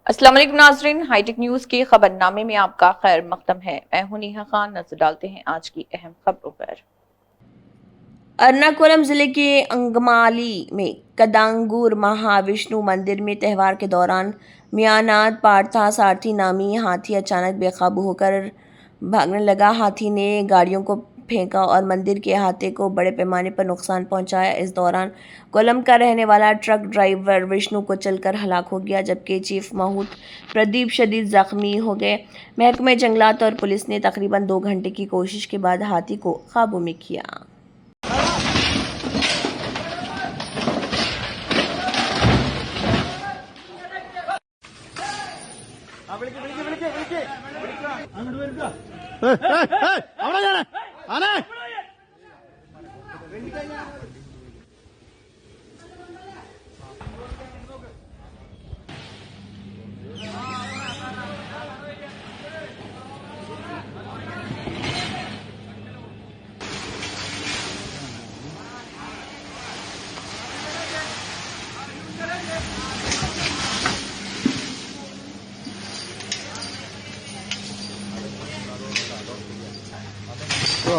अस्सलाम वालेकुम नाज़रीन, हाईटेक न्यूज के खबरनामे में आपका खैर मकदम है। मैं हूं नेहा खान। नजर डालते हैं आज की अहम खबरों पर। एर्नाकुलम जिले के अंगमाली में कदांगूर महाविष्णु मंदिर में त्यौहार के दौरान मियानाद पार्था सारथी नामी हाथी अचानक बेकाबू होकर भागने लगा। हाथी ने गाड़ियों को फेंका और मंदिर के अहाते को बड़े पैमाने पर नुकसान पहुंचाया। इस दौरान कोलम का रहने वाला ट्रक ड्राइवर विष्णु को चलकर हलाक हो गया, जबकि चीफ महूत प्रदीप शदीद जख्मी हो गए। महकमे जंगलात और पुलिस ने तकरीबन 2 घंटे की कोशिश के बाद हाथी को काबू में किया।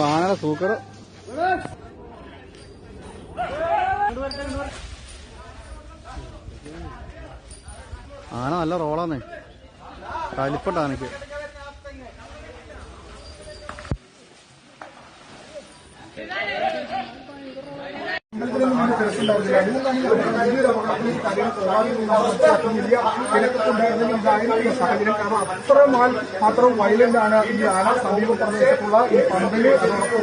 ആനയുടെ സൂക്കർ ആന നല്ല റോളാന്നേ, കലിപ്പുണ്ട് ആനയ്ക്ക്. മാത്രം വയലന്റ് ആണ് ഈ ആന. സമീപ പ്രദേശത്തുള്ള ഈ പന്തല്, അതോടൊപ്പം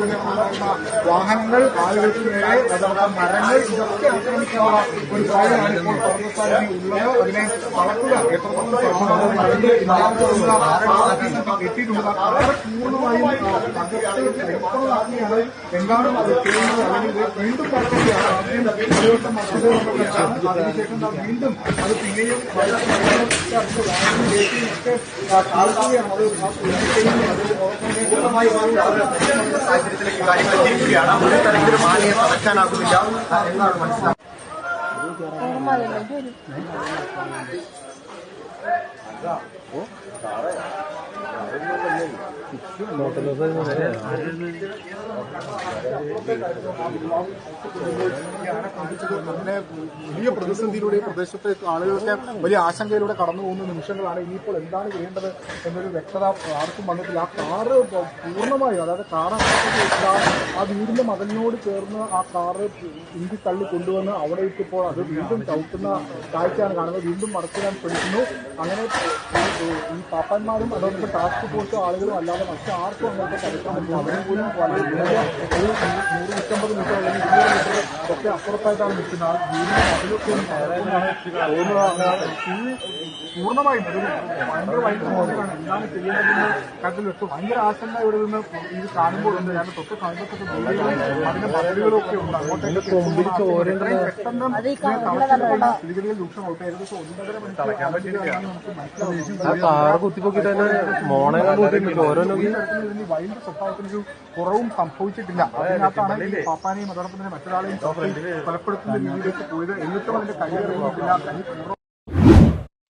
വാഹനങ്ങൾ, ആളുകൾക്ക് നേരെ, അതോടൊപ്പം മരങ്ങൾ, ഇതൊക്കെ ആക്രമിക്കാനുള്ള ഒരു സാധ്യതയാണ് ഇപ്പോൾ പറഞ്ഞ ഉള്ളത്. അതിനെ വളർത്തുക എത്രത്തോളം എത്തിയിട്ടുണ്ട്. വളരെ പൂർണ്ണമായും തകർത്തതാണ് എന്താണ് അത് ചെയ്യുന്നത്, അല്ലെങ്കിൽ വീണ്ടും പറക്കുകയാണ്. ആദ്യം ഒരുവട്ടം മറ്റൊരു അതിനുശേഷം വീണ്ടും അത് പിന്നെയും കാൽക്കുകയാണ്. അത് സാഹചര്യത്തിലേക്ക് കാര്യങ്ങൾ ചെയ്യുകയാണ്. ഒരു തരത്തിലും ആനയെ തടക്കാനാകുന്നില്ല എന്നാണ് മനസ്സിലാക്കുന്നത്. അങ്ങനെ വലിയ പ്രതിസന്ധിയിലൂടെ പ്രദേശത്തെ ആളുകളൊക്കെ വലിയ ആശങ്കയിലൂടെ കടന്നു പോകുന്ന നിമിഷങ്ങളാണ്. ഇനിയിപ്പോൾ എന്താണ് ചെയ്യേണ്ടത് എന്നൊരു വ്യക്തത ആർക്കും വന്നിട്ടില്ല. ആ കാറ് പൂർണ്ണമായും, അതായത് കാറ് ആ വീടിന്റെ മതിലിനോട് ചേർന്ന് ആ കാറ് ഇന്ത്യ തള്ളി കൊണ്ടുവന്ന് അവിടെ ഇട്ടിപ്പോൾ അത് വീണ്ടും ചവിട്ടുന്ന കാഴ്ചയാണ് കാണുന്നത്. വീണ്ടും മറച്ചിടാൻ ശ്രമിക്കുന്നു. അങ്ങനെ ഈ പാപ്പന്മാരും അതോടൊപ്പം ടാസ്ക് ഫോഴ്സ് ആളുകളും അല്ലാതെ മറ്റു ആർക്കും അങ്ങനത്തെ കളിക്കാൻ പറ്റില്ല. അവരും പോലും വളരെ ഒരു 150 മീറ്റർ അല്ലെങ്കിൽ 200 മീറ്റർ ഒക്കെ അപ്പുറത്തായിട്ടാണ് നിൽക്കുന്നത്. ആ വീടിന്റെ അതിലൊക്കെ പൂർണ്ണമായും ഒരു ഭയങ്കര വൈദ്യുതമാണ്. എന്താണ് ചെയ്യേണ്ടതെന്ന് കാര്യത്തിൽ വെച്ചു ഭയങ്കര ആശങ്ക ഇവിടെ നിന്ന് ഇത് കാണുമ്പോഴുണ്ട്. ഞാൻ തൊട്ട് സമീപത്തൊക്കെ വീടുകളും അതിന്റെ മതിലുകളും ഒക്കെ ഉണ്ട്. അങ്ങോട്ടേക്ക് പെട്ടെന്ന് സ്ഥിതിഗതികൾ രൂക്ഷമാവും. ഏകദേശം 1.5 മണിക്കൂർ നമുക്ക് മനസ്സിലാവും. കുത്തിപ്പൊക്കിട്ട് ഓരോന്നും വൈൽഡ് സ്വഭാവത്തിനൊരു കുറവും സംഭവിച്ചിട്ടില്ല. അതിനകത്താണ് ഈ പാപ്പാനെയും അതോടൊപ്പം തന്നെ മറ്റൊരാളെയും കൊലപ്പെടുത്തുന്ന രീതിയിലേക്ക് പോയത്. എന്നിട്ടും അതിന്റെ കൈ കഴിഞ്ഞിട്ടില്ല.